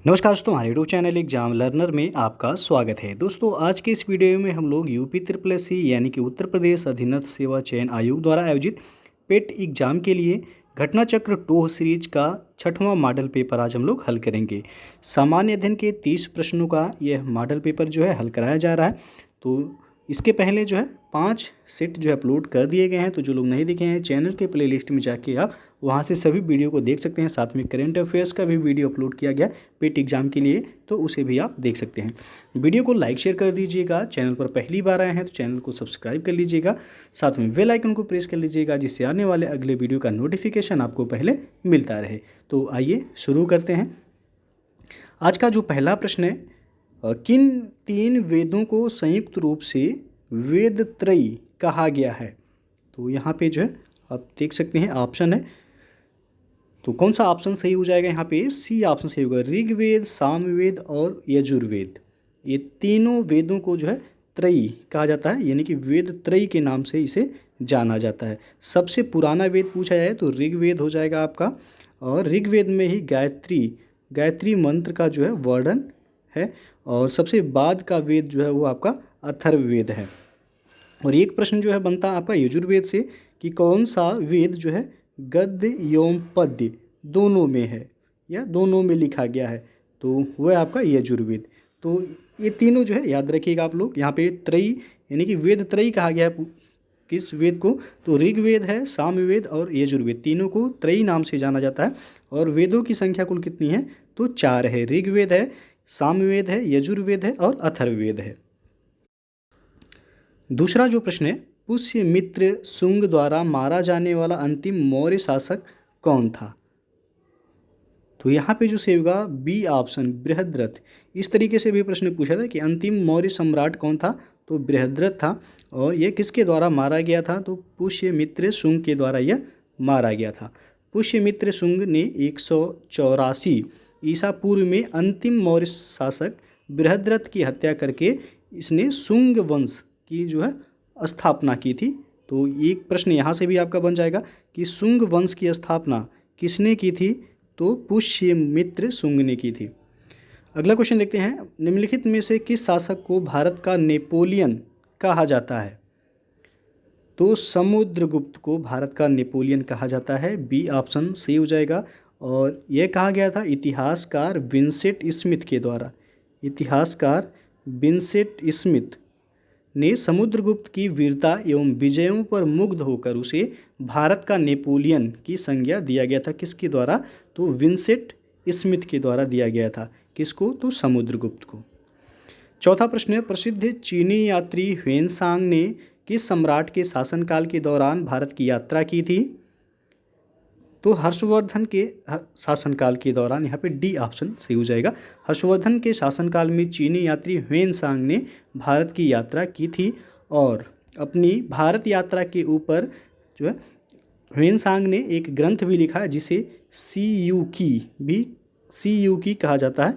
नमस्कार दोस्तों, हमारे यूट्यूब चैनल एग्जाम लर्नर में आपका स्वागत है। दोस्तों, आज के इस वीडियो में हम लोग यूपी ट्रिपल एस सी यानी कि उत्तर प्रदेश अधीनस्थ सेवा चयन आयोग द्वारा आयोजित पेट एग्जाम के लिए घटना चक्र टोह सीरीज का 6वां मॉडल पेपर आज हम लोग हल करेंगे। सामान्य अध्ययन के 30 प्रश्नों का यह मॉडल पेपर जो है हल कराया जा रहा है। तो इसके पहले जो है 5 सेट जो है अपलोड कर दिए गए हैं। तो जो लोग नहीं देखे हैं, चैनल के प्लेलिस्ट में जाके आप वहां से सभी वीडियो को देख सकते हैं। साथ में करेंट अफेयर्स का भी वीडियो अपलोड किया गया पेट एग्जाम के लिए, तो उसे भी आप देख सकते हैं। वीडियो को लाइक शेयर कर दीजिएगा। चैनल पर पहली बार आए हैं तो चैनल को सब्सक्राइब कर लीजिएगा। साथ में बेल आइकन को प्रेस कर लीजिएगा, जिससे आने वाले अगले वीडियो का नोटिफिकेशन आपको पहले मिलता रहे। तो आइए शुरू करते हैं। आज का जो पहला प्रश्न है, किन 3 वेदों को संयुक्त रूप से वेद त्रयी कहा गया है? तो यहाँ पे जो है आप देख सकते हैं ऑप्शन है। तो कौन सा ऑप्शन सही हो जाएगा? यहाँ पे सी ऑप्शन सही होगा। ऋग्वेद, सामवेद और यजुर्वेद, ये तीनों वेदों को जो है त्रयी कहा जाता है, यानी कि वेद त्रयी के नाम से इसे जाना जाता है। सबसे पुराना वेद पूछा जाए तो ऋग्वेद हो जाएगा आपका, और ऋग्वेद में ही गायत्री मंत्र का जो है वर्णन है। और सबसे बाद का वेद जो है वो आपका अथर्ववेद है। और एक प्रश्न जो है बनता है आपका यजुर्वेद से कि कौन सा वेद जो है गद्य एवं पद्य दोनों में है या दोनों में लिखा गया है, तो वह आपका यजुर्वेद। तो ये तीनों जो है याद रखिएगा आप लोग। यहाँ पे त्रयी यानी कि वेद त्रयी कहा गया है किस वेद को? तो ऋग्वेद है, सामवेद और यजुर्वेद, तीनों को त्रयी नाम से जाना जाता है। और वेदों की संख्या कुल कितनी है? तो 4 है। ऋग्वेद है, सामवेद है, यजुर्वेद है और अथर्ववेद है। दूसरा जो प्रश्न है, पुष्यमित्र शुंग द्वारा मारा जाने वाला अंतिम मौर्य शासक कौन था? तो यहाँ पे जो सही होगा बी ऑप्शन, बृहद्रथ। इस तरीके से भी प्रश्न पूछा था कि अंतिम मौर्य सम्राट कौन था? तो बृहद्रथ था। और यह किसके द्वारा मारा गया था? तो पुष्यमित्र शुंग के द्वारा यह मारा गया था। पुष्यमित्र शुंग ने 184 ईसा पूर्व में अंतिम मौर्य शासक बृहद्रथ की हत्या करके इसने शुंग वंश की जो है स्थापना की थी। तो एक प्रश्न यहाँ से भी आपका बन जाएगा कि शुंग वंश की स्थापना किसने की थी? तो पुष्यमित्र शुंग ने की थी। अगला क्वेश्चन देखते हैं। निम्नलिखित में से किस शासक को भारत का नेपोलियन कहा जाता है? तो समुद्रगुप्त को भारत का नेपोलियन कहा जाता है। बी ऑप्शन सही हो जाएगा। और यह कहा गया था इतिहासकार विंसेंट स्मिथ के द्वारा। इतिहासकार विंसेंट स्मिथ ने समुद्रगुप्त की वीरता एवं विजयों पर मुग्ध होकर उसे भारत का नेपोलियन की संज्ञा दिया गया था। किसके द्वारा? तो विंसेंट स्मिथ के द्वारा दिया गया था। किसको? तो समुद्रगुप्त को। चौथा प्रश्न है, प्रसिद्ध चीनी यात्री ह्वेनसांग ने किस सम्राट के शासनकाल के दौरान भारत की यात्रा की थी? तो हर्षवर्धन के शासनकाल के दौरान। यहाँ पे डी ऑप्शन सही हो जाएगा। हर्षवर्धन के शासनकाल में चीनी यात्री ह्वेनसांग ने भारत की यात्रा की थी। और अपनी भारत यात्रा के ऊपर जो है ह्वेनसांग ने एक ग्रंथ भी लिखा है, जिसे सी यू की कहा जाता है।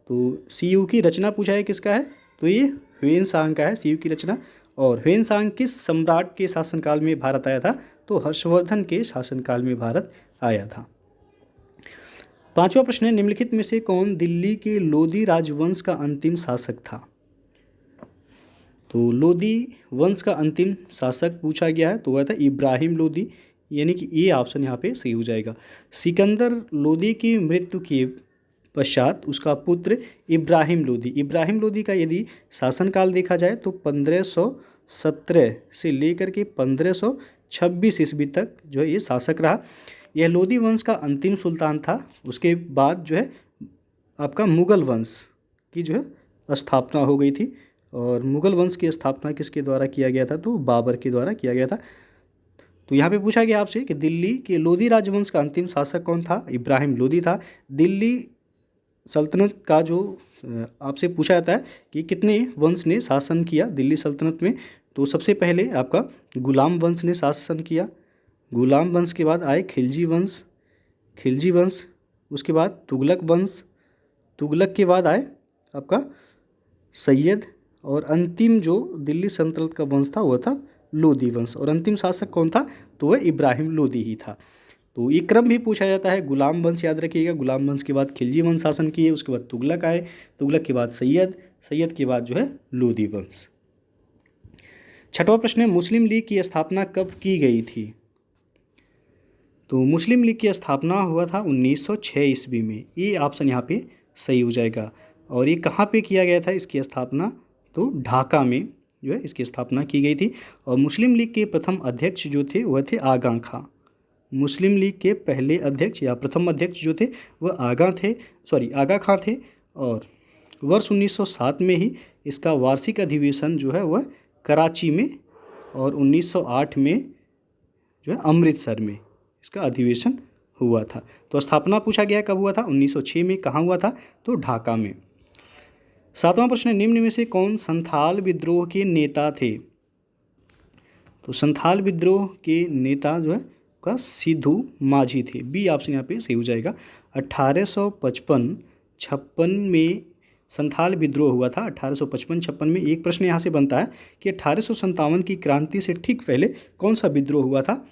तो सी यू की रचना पूछा है किसका है? तो ये ह्वेनसांग का है, सी यू की रचना। और ह्वेनसांग किस सम्राट के शासनकाल में भारत आया था? तो हर्षवर्धन के शासनकाल में भारत आया था। पांचवा प्रश्न है, निम्नलिखित में से कौन दिल्ली के लोधी राजवंश का अंतिम शासक था? तो लोधी वंश का अंतिम शासक पूछा गया है, तो वह था इब्राहिम लोधी, यानी कि ये ऑप्शन यहाँ पे सही हो जाएगा। सिकंदर लोधी की मृत्यु के पश्चात उसका पुत्र इब्राहिम लोधी का यदि शासनकाल देखा जाए तो 1517 से लेकर के 1526 ईस्वी तक जो है ये शासक रहा। यह लोधी वंश का अंतिम सुल्तान था। उसके बाद जो है आपका मुगल वंश की जो है स्थापना हो गई थी। और मुगल वंश की स्थापना किसके द्वारा किया गया था? तो बाबर के द्वारा किया गया था। तो यहाँ पे पूछा गया आपसे कि दिल्ली के लोधी राजवंश का अंतिम शासक कौन था? इब्राहिम लोधी था। दिल्ली सल्तनत का जो आपसे पूछा जाता है कि कितने वंश ने शासन किया दिल्ली सल्तनत में, तो सबसे पहले आपका गुलाम वंश ने शासन किया। गुलाम वंश के बाद आए खिलजी वंश, उसके बाद तुगलक वंश, तुगलक के बाद आए आपका सैयद, और अंतिम जो दिल्ली सल्तनत का वंश था वह था लोधी वंश। और अंतिम शासक कौन था? तो वह इब्राहिम लोधी ही था। तो ये क्रम भी पूछा जाता है। गुलाम वंश याद रखिएगा, गुलाम वंश के बाद खिलजी वंश शासन किए, उसके बाद तुगलक आए, तुगलक के बाद सैयद, सैयद के बाद जो है लोधी वंश। छठवां प्रश्न है, मुस्लिम लीग की स्थापना कब की गई थी? तो मुस्लिम लीग की स्थापना हुआ था 1906 ईस्वी में। ये ऑप्शन यहाँ पे सही हो जाएगा। और ये कहाँ पे किया गया था इसकी स्थापना? तो ढाका में जो है इसकी स्थापना की गई थी। और मुस्लिम लीग के प्रथम अध्यक्ष जो थे वह थे आगा खां। मुस्लिम लीग के पहले अध्यक्ष या प्रथम अध्यक्ष जो थे वह आगा खां थे। और वर्ष 1907 में ही इसका वार्षिक अधिवेशन जो है वह कराची में, और 1908 में जो है अमृतसर में इसका अधिवेशन हुआ था। तो स्थापना पूछा गया कब हुआ था? 1906 में। कहाँ हुआ था? तो ढाका में। सातवां प्रश्न, निम्न में से कौन संथाल विद्रोह के नेता थे? तो संथाल विद्रोह के नेता जो है का सिद्धू माझी थे। बी ऑप्शन यहाँ पे सही हो जाएगा। 1855-56 में संथाल विद्रोह हुआ था। 1855-56 में। एक प्रश्न यहाँ से बनता है कि 1857 की क्रांति से ठीक पहले कौन सा विद्रोह हुआ था?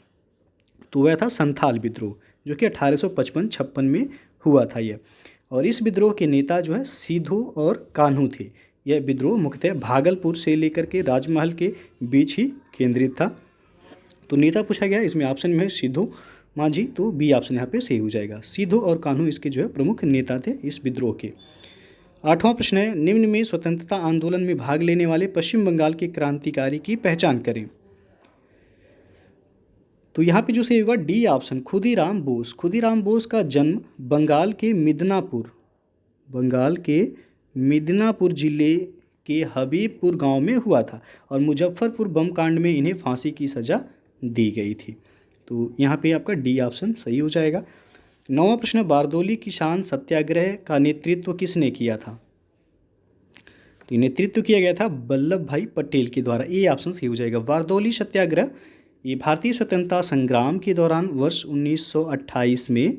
तो वह था संथाल विद्रोह, जो कि 1855-56 में हुआ था यह। और इस विद्रोह के नेता जो है सिद्धू और कान्हू थे। यह विद्रोह मुख्यतः भागलपुर से लेकर के राजमहल के बीच ही केंद्रित था। तो नेता पूछा गया, इसमें ऑप्शन में है सिद्धू माझी, तो बी ऑप्शन यहाँ पे सही हो जाएगा। सिद्धू और कान्हू इसके जो है प्रमुख नेता थे इस विद्रोह के। आठवां प्रश्न है, निम्न में स्वतंत्रता आंदोलन में भाग लेने वाले पश्चिम बंगाल के क्रांतिकारी की पहचान करें। तो यहाँ पे जो सही होगा डी ऑप्शन, खुदीराम बोस। खुदीराम बोस का जन्म बंगाल के मिदनापुर जिले के हबीबपुर गांव में हुआ था। और मुजफ्फरपुर बम कांड में इन्हें फांसी की सज़ा दी गई थी। तो यहाँ पे आपका डी ऑप्शन सही हो जाएगा। नौवां प्रश्न, बारदोली किसान सत्याग्रह का नेतृत्व किसने किया था? तो नेतृत्व किया गया था वल्लभ भाई पटेल के द्वारा। ये ऑप्शन सही हो जाएगा। बारदोली सत्याग्रह ये भारतीय स्वतंत्रता संग्राम के दौरान वर्ष 1928 में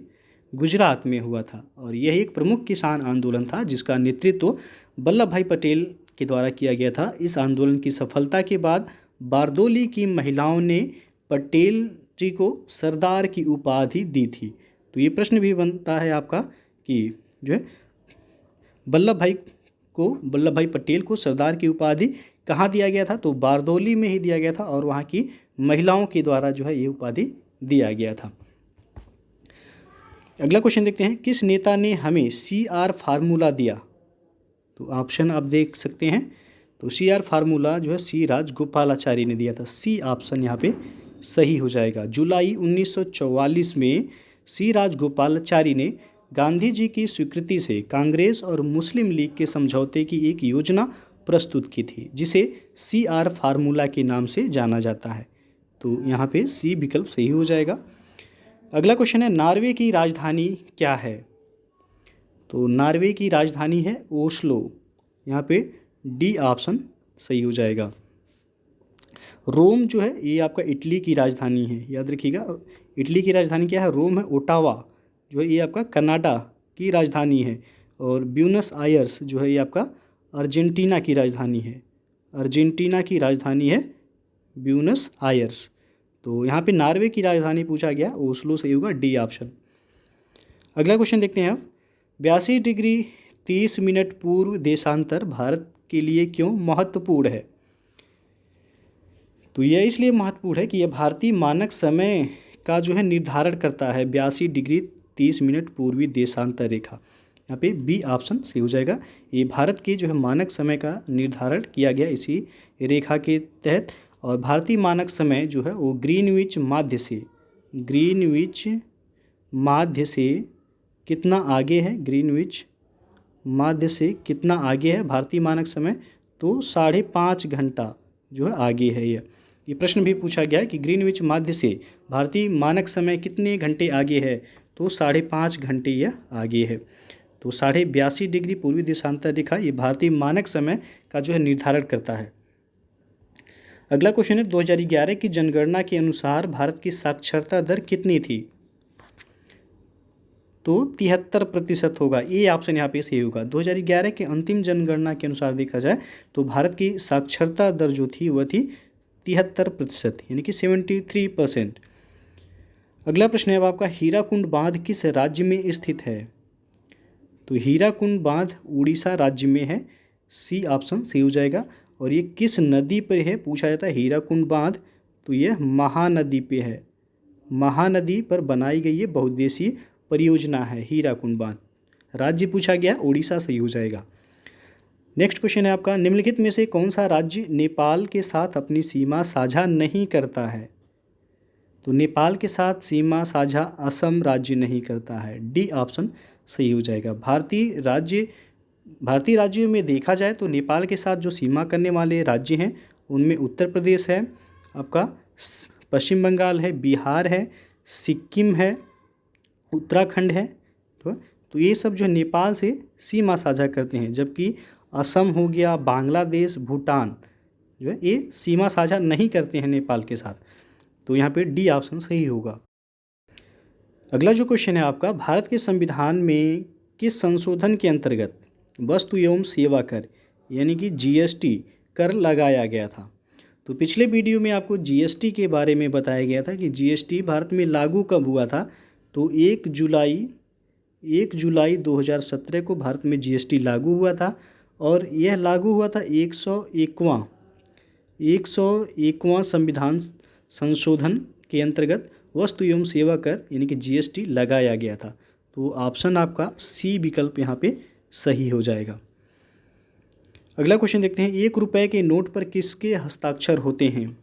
गुजरात में हुआ था। और यह एक प्रमुख किसान आंदोलन था जिसका नेतृत्व वल्लभ भाई पटेल के द्वारा किया गया था। इस आंदोलन की सफलता के बाद बारदोली की महिलाओं ने पटेल जी को सरदार की उपाधि दी थी। तो ये प्रश्न भी बनता है आपका कि जो है वल्लभ भाई पटेल को सरदार की उपाधि कहाँ दिया गया था? तो बारदोली में ही दिया गया था। और वहाँ की महिलाओं के द्वारा जो है ये उपाधि दिया गया था। अगला क्वेश्चन देखते हैं, किस नेता ने हमें CR फार्मूला दिया? तो ऑप्शन आप देख सकते हैं। तो CR फार्मूला जो है सी राजगोपालाचारी ने दिया था। सी ऑप्शन यहाँ पे सही हो जाएगा। जुलाई 1944 में सी राजगोपालाचारी ने गांधी जी की स्वीकृति से कांग्रेस और मुस्लिम लीग के समझौते की एक योजना प्रस्तुत की थी, जिसे CR फार्मूला के नाम से जाना जाता है। तो यहाँ पे सी विकल्प सही हो जाएगा। अगला क्वेश्चन है, नॉर्वे की राजधानी क्या है? तो नॉर्वे की राजधानी है ओस्लो। यहाँ पे डी ऑप्शन सही हो जाएगा। रोम जो है ये आपका इटली की राजधानी है, याद रखिएगा। इटली की राजधानी क्या है? रोम है। ओटावा जो है ये आपका कनाडा की राजधानी है। और ब्यूनस आयर्स जो है ये आपका अर्जेंटीना की राजधानी है। अर्जेंटीना की राजधानी है ब्यूनस आयर्स। तो यहाँ पे नॉर्वे की राजधानी पूछा गया, ओस्लो सही होगा, डी ऑप्शन। अगला क्वेश्चन देखते हैं आप, 82 डिग्री 30 मिनट पूर्व देशांतर भारत के लिए क्यों महत्वपूर्ण है? तो यह इसलिए महत्वपूर्ण है कि यह भारतीय मानक समय का जो है निर्धारण करता है। 82 डिग्री 30 मिनट पूर्वी देशांतर रेखा, यहाँ पे बी ऑप्शन सही हो जाएगा। ये भारत के जो है मानक समय का निर्धारण किया गया इसी रेखा के तहत। और भारतीय मानक समय जो है वो ग्रीनविच माध्य से कितना आगे है? ग्रीनविच माध्य से कितना आगे है भारतीय मानक समय? तो 5.5 घंटा जो है आगे है। ये प्रश्न भी पूछा गया है कि ग्रीनविच माध्य से भारतीय मानक समय कितने घंटे आगे है? तो 5.5 घंटे यह आगे है। तो 82.5 डिग्री पूर्वी देशांतर रेखा ये भारतीय मानक समय का जो है निर्धारण करता है। अगला क्वेश्चन है, 2011 की जनगणना के अनुसार भारत की साक्षरता दर कितनी थी? तो 73% होगा। ये ऑप्शन यहाँ पे सही होगा। 2011 के अंतिम जनगणना के अनुसार देखा जाए तो भारत की साक्षरता दर जो थी वह थी 73%, यानी कि 73%। अगला प्रश्न है अब आपका, हीराकुंड बांध किस राज्य में स्थित है? तो हीराकुंड बांध उड़ीसा राज्य में है, सी ऑप्शन सही हो जाएगा। और ये किस नदी पर है पूछा जाता है हीराकुंड बांध, तो यह महानदी पे है, महानदी पर बनाई गई ये बहुउद्देशीय परियोजना है हीराकुंड बांध। राज्य पूछा गया उड़ीसा, सही हो जाएगा। नेक्स्ट क्वेश्चन है आपका, निम्नलिखित में से कौन सा राज्य नेपाल के साथ अपनी सीमा साझा नहीं करता है? तो नेपाल के साथ सीमा साझा असम राज्य नहीं करता है, डी ऑप्शन सही हो जाएगा। भारतीय राज्यों में देखा जाए तो नेपाल के साथ जो सीमा करने वाले राज्य हैं उनमें उत्तर प्रदेश है, आपका पश्चिम बंगाल है, बिहार है, सिक्किम है, उत्तराखंड है। तो ये सब जो नेपाल से सीमा साझा करते हैं, जबकि असम हो गया, बांग्लादेश, भूटान जो है ये सीमा साझा नहीं करते हैं नेपाल के साथ। तो यहाँ पे डी ऑप्शन सही होगा। अगला जो क्वेश्चन है आपका, भारत के संविधान में किस संशोधन के अंतर्गत वस्तु एवं सेवा कर यानी कि जीएसटी कर लगाया गया था? तो पिछले वीडियो में आपको जीएसटी के बारे में बताया गया था कि जीएसटी भारत में लागू कब हुआ था। तो 1 जुलाई 2017 को भारत में जीएसटी लागू हुआ था, और यह लागू हुआ था 101वां संविधान संशोधन के अंतर्गत वस्तु एवं सेवा कर यानी कि जीएसटी लगाया गया था। तो ऑप्शन आपका सी विकल्प यहाँ पे सही हो जाएगा। अगला क्वेश्चन देखते हैं, 1 रुपये के नोट पर किसके हस्ताक्षर होते हैं?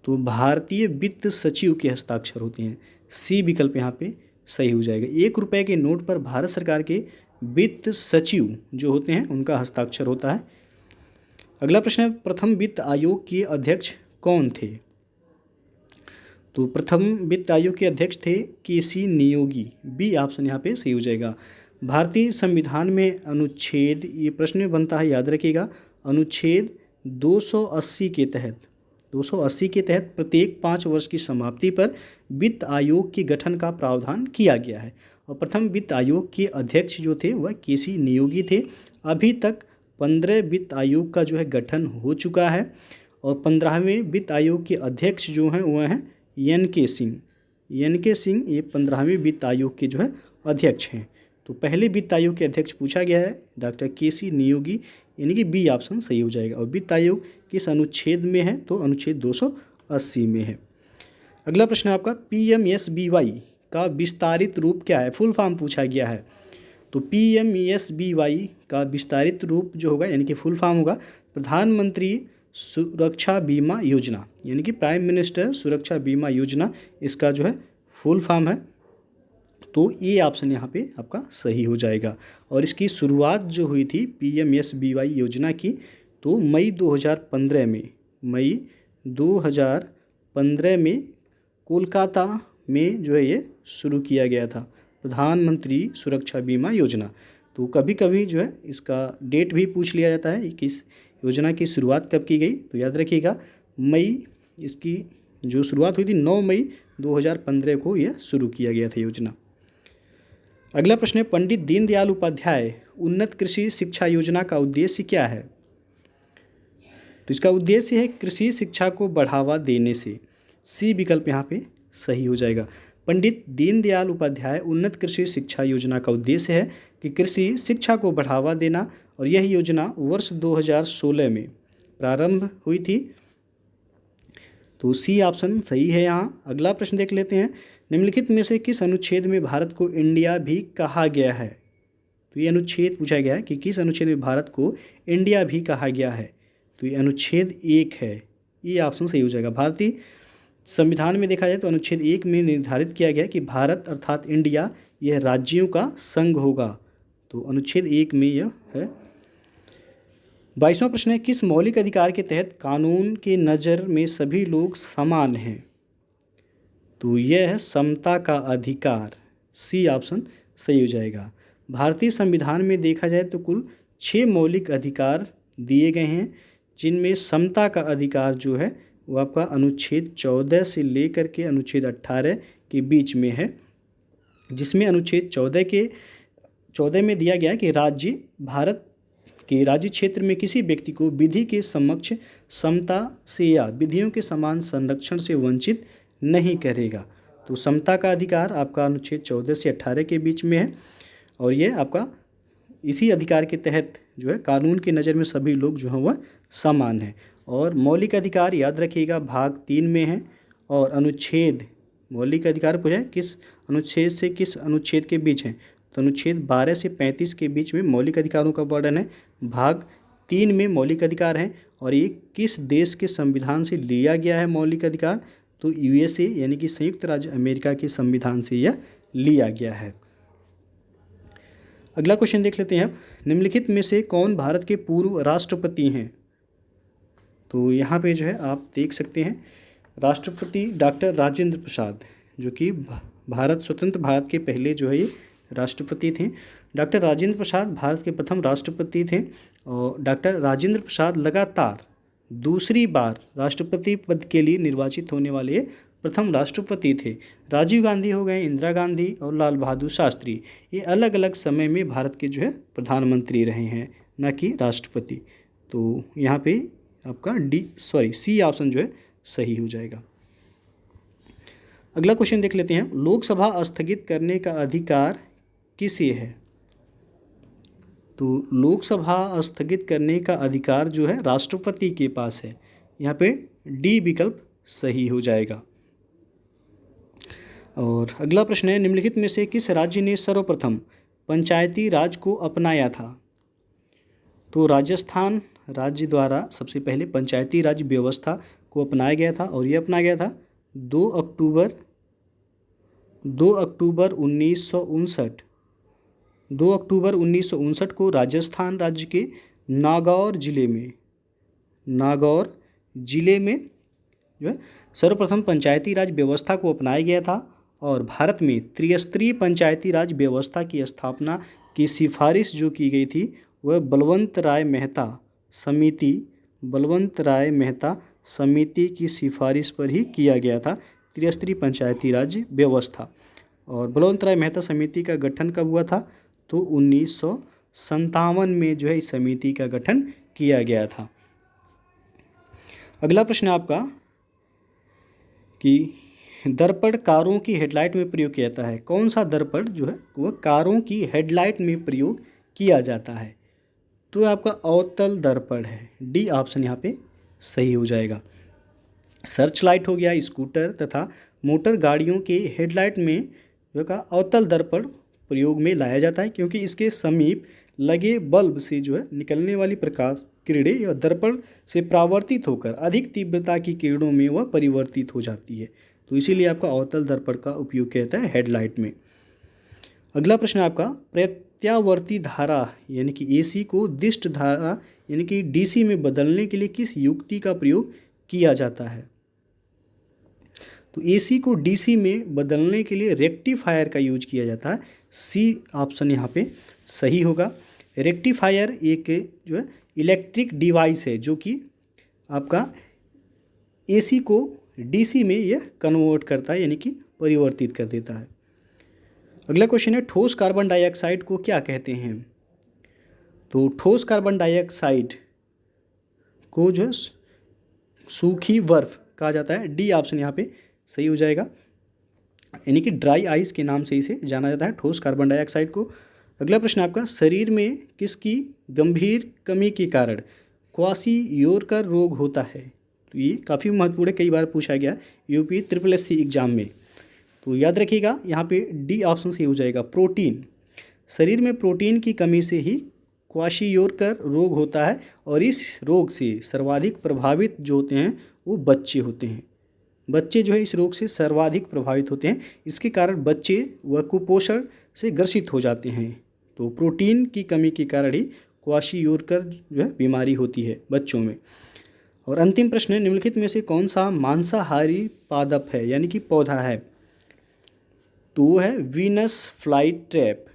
तो भारतीय वित्त सचिव के हस्ताक्षर होते हैं, सी विकल्प यहाँ पे सही हो जाएगा। 1 रुपये के नोट पर भारत सरकार के वित्त सचिव जो होते हैं उनका हस्ताक्षर होता है। अगला प्रश्न है, प्रथम वित्त आयोग के अध्यक्ष कौन थे? तो प्रथम वित्त आयोग के अध्यक्ष थे केसी नियोगी, बी ऑप्शन यहाँ पे सही हो जाएगा। भारतीय संविधान में अनुच्छेद, ये प्रश्न में बनता है याद रखिएगा, अनुच्छेद 280 के तहत प्रत्येक 5 वर्ष की समाप्ति पर वित्त आयोग के गठन का प्रावधान किया गया है। और प्रथम वित्त आयोग के अध्यक्ष जो थे वह केसी नियोगी थे। अभी तक 15 वित्त आयोग का जो है गठन हो चुका है, और 15वें वित्त आयोग के अध्यक्ष जो हैं वह हैं एन के सिंह। ये 15वें वित्त आयोग के जो है अध्यक्ष हैं। तो पहले वित्त आयोग के अध्यक्ष पूछा गया है डॉक्टर केसी नियोगी, यानी कि बी ऑप्शन सही हो जाएगा। और वित्त आयोग किस अनुच्छेद में है? तो अनुच्छेद 280 में है। अगला प्रश्न है आपका, पीएमएसबीवाई का विस्तारित रूप क्या है? फुल फॉर्म पूछा गया है। तो पीएमएसबीवाई का विस्तारित रूप जो होगा यानी कि फुल फॉर्म होगा प्रधानमंत्री सुरक्षा बीमा योजना, यानी कि प्राइम मिनिस्टर सुरक्षा बीमा योजना, इसका जो है फुल फॉर्म है। तो ये ऑप्शन यहाँ पे आपका सही हो जाएगा। और इसकी शुरुआत जो हुई थी पीएमएसबीवाई योजना की, तो मई 2015 में कोलकाता में जो है ये शुरू किया गया था, प्रधानमंत्री सुरक्षा बीमा योजना। तो कभी कभी जो है इसका डेट भी पूछ लिया जाता है कि इस योजना की शुरुआत कब की गई। तो याद रखिएगा इसकी जो शुरुआत हुई थी 9 मई 2015 को यह शुरू किया गया था योजना। अगला प्रश्न है, पंडित दीनदयाल उपाध्याय उन्नत कृषि शिक्षा योजना का उद्देश्य क्या है? तो इसका उद्देश्य है कृषि शिक्षा को बढ़ावा देने से, सी विकल्प यहाँ पे सही हो जाएगा। पंडित दीनदयाल उपाध्याय उन्नत कृषि शिक्षा योजना का उद्देश्य है कि कृषि शिक्षा को बढ़ावा देना, और यह योजना वर्ष 2016 में प्रारंभ हुई थी। तो सी ऑप्शन सही है यहाँ। अगला प्रश्न देख लेते हैं, निम्नलिखित में से किस अनुच्छेद में भारत को इंडिया भी कहा गया है? तो ये अनुच्छेद पूछा गया है कि किस अनुच्छेद में भारत को इंडिया भी कहा गया है। तो ये अनुच्छेद 1 है, ये ऑप्शन सही हो जाएगा। भारतीय संविधान में देखा जाए तो अनुच्छेद 1 में निर्धारित किया गया कि भारत अर्थात इंडिया यह राज्यों का संघ होगा। तो अनुच्छेद 1 में यह है। 22वां प्रश्न है, किस मौलिक अधिकार के तहत कानून के नज़र में सभी लोग समान हैं? तो यह है समता का अधिकार, सी ऑप्शन सही हो जाएगा। भारतीय संविधान में देखा जाए तो कुल 6 मौलिक अधिकार दिए गए हैं, जिनमें समता का अधिकार जो है वो आपका अनुच्छेद 14 से लेकर के अनुच्छेद 18 के बीच में है, जिसमें अनुच्छेद 14 में दिया गया कि भारत के राज्य क्षेत्र में किसी व्यक्ति को विधि के समक्ष समता से या विधियों के समान संरक्षण से वंचित नहीं करेगा। तो समता का अधिकार आपका अनुच्छेद 14 से 18 के बीच में है, और ये आपका इसी अधिकार के तहत जो है कानून की नज़र में सभी लोग जो हैं वह समान हैं। और मौलिक अधिकार याद रखिएगा भाग 3 में है, और अनुच्छेद मौलिक अधिकार पूछा है किस अनुच्छेद से किस अनुच्छेद के बीच है, तो अनुच्छेद 12 से 35 के बीच में मौलिक अधिकारों का वर्णन है। भाग 3 में मौलिक अधिकार हैं, और ये किस देश के संविधान से लिया गया है मौलिक अधिकार, तो यूएसए यानी कि संयुक्त राज्य अमेरिका के संविधान से यह लिया गया है। अगला क्वेश्चन देख लेते हैं अब, निम्नलिखित में से कौन भारत के पूर्व राष्ट्रपति हैं। तो यहाँ पे जो है आप देख सकते हैं राष्ट्रपति डॉक्टर राजेंद्र प्रसाद, जो कि स्वतंत्र भारत के पहले जो है ये राष्ट्रपति थे। डॉक्टर राजेंद्र प्रसाद भारत के प्रथम राष्ट्रपति थे, और डॉक्टर राजेंद्र प्रसाद लगातार दूसरी बार राष्ट्रपति पद के लिए निर्वाचित होने वाले प्रथम राष्ट्रपति थे। राजीव गांधी हो गए, इंदिरा गांधी और लाल बहादुर शास्त्री, ये अलग अलग समय में भारत के जो है प्रधानमंत्री रहे हैं, न कि राष्ट्रपति। तो यहाँ पे आपका सी ऑप्शन जो है सही हो जाएगा। अगला क्वेश्चन देख लेते हैं, लोकसभा स्थगित करने का अधिकार किसे है। तो लोकसभा स्थगित करने का अधिकार जो है राष्ट्रपति के पास है। यहाँ पे डी विकल्प सही हो जाएगा। और अगला प्रश्न है, निम्नलिखित में से किस राज्य ने सर्वप्रथम पंचायती राज को अपनाया था। तो राजस्थान राज्य द्वारा सबसे पहले पंचायती राज व्यवस्था को अपनाया गया था, और ये अपनाया गया था 2 अक्टूबर 1959 को राजस्थान राज्य के नागौर जिले में जो है सर्वप्रथम पंचायती राज व्यवस्था को अपनाया गया था, और भारत में त्रिस्तरीय पंचायती राज व्यवस्था की स्थापना की सिफारिश जो की गई थी वह बलवंत राय मेहता समिति की सिफारिश पर ही किया गया था, त्रिस्तरीय पंचायती राज व्यवस्था। और बलवंत राय मेहता समिति का गठन कब हुआ था, तो 1957 में जो है इस समिति का गठन किया गया था। अगला प्रश्न है आपका कि दर्पण कारों की हेडलाइट में प्रयोग किया जाता है। कौन सा दर्पण जो है वह कारों की हेडलाइट में प्रयोग किया जाता है, तो आपका अवतल दर्पण है। डी ऑप्शन यहाँ पे सही हो जाएगा। सर्च लाइट हो गया, स्कूटर तथा मोटर गाड़ियों के हेडलाइट में जो का अवतल दर्पण प्रयोग में लाया जाता है, क्योंकि इसके समीप लगे बल्ब से जो है निकलने वाली प्रकाश किरणें या दर्पण से परावर्तित होकर अधिक तीव्रता की किरणों में वह परिवर्तित हो जाती है, तो इसीलिए आपका अवतल दर्पण का उपयोग किया जाता है हेडलाइट में। अगला प्रश्न है आपका, प्रत्यावर्ती धारा यानी कि एसी को दिष्ट धारा यानी कि डीसी में बदलने के लिए किस युक्ति का प्रयोग किया जाता है। तो एसी को डीसी में बदलने के लिए रेक्टिफायर का यूज किया जाता है। सी ऑप्शन यहाँ पे सही होगा। रेक्टिफायर एक जो है इलेक्ट्रिक डिवाइस है जो कि आपका एसी को डीसी में यह कन्वर्ट करता है यानी कि परिवर्तित कर देता है। अगला क्वेश्चन है, ठोस कार्बन डाइऑक्साइड को क्या कहते हैं। तो ठोस कार्बन डाइऑक्साइड को जो है सूखी बर्फ कहा जाता है। डी ऑप्शन यहाँ पे सही हो जाएगा, यानी कि ड्राई आइस के नाम से इसे जाना जाता है ठोस कार्बन डाइऑक्साइड को। अगला प्रश्न आपका, शरीर में किसकी गंभीर कमी के कारण क्वाशियोरकर रोग होता है। तो ये काफ़ी महत्वपूर्ण है, कई बार पूछा गया यूपी SSSC एग्जाम में, तो याद रखिएगा यहाँ पे डी ऑप्शन सही हो जाएगा। प्रोटीन, शरीर में प्रोटीन की कमी से ही क्वाशियोरकर रोग होता है, और इस रोग से सर्वाधिक प्रभावित जो होते हैं वो बच्चे होते हैं। बच्चे जो है इस रोग से सर्वाधिक प्रभावित होते हैं, इसके कारण बच्चे व कुपोषण से ग्रसित हो जाते हैं। तो प्रोटीन की कमी के कारण ही क्वाशियोरकर जो है बीमारी होती है बच्चों में। और अंतिम प्रश्न है, निम्नलिखित में से कौन सा मांसाहारी पादप है यानी कि पौधा है। तो वो है वीनस फ्लाई ट्रैप।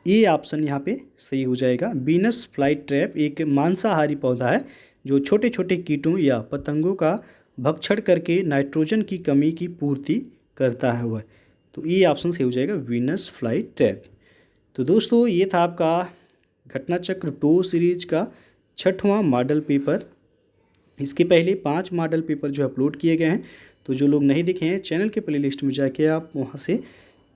ये ऑप्शन यहाँ पे सही हो जाएगा। वीनस फ्लाई ट्रैप एक मांसाहारी पौधा है जो छोटे छोटे कीटों या पतंगों का भक्षण करके नाइट्रोजन की कमी की पूर्ति करता है वह। तो ये ऑप्शन सही हो जाएगा वीनस फ्लाई ट्रैप। तो दोस्तों ये था आपका घटनाचक्र 2 सीरीज का 6वां मॉडल पेपर। इसके पहले 5 मॉडल पेपर जो अपलोड किए गए हैं, तो जो लोग नहीं देखे हैं, चैनल के प्लेलिस्ट में जाके आप वहाँ से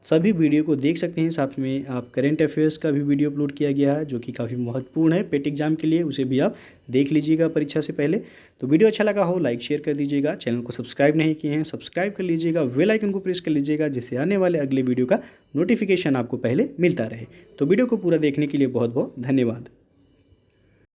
सभी वीडियो को देख सकते हैं। साथ में आप करेंट अफेयर्स का भी वीडियो अपलोड किया गया है जो कि काफ़ी महत्वपूर्ण है पेट एग्जाम के लिए, उसे भी आप देख लीजिएगा परीक्षा से पहले। तो वीडियो अच्छा लगा हो लाइक शेयर कर दीजिएगा, चैनल को सब्सक्राइब नहीं किए हैं सब्सक्राइब कर लीजिएगा, बेल आइकन को प्रेस कर लीजिएगा जिससे आने वाले अगले वीडियो का नोटिफिकेशन आपको पहले मिलता रहे। तो वीडियो को पूरा देखने के लिए बहुत बहुत धन्यवाद।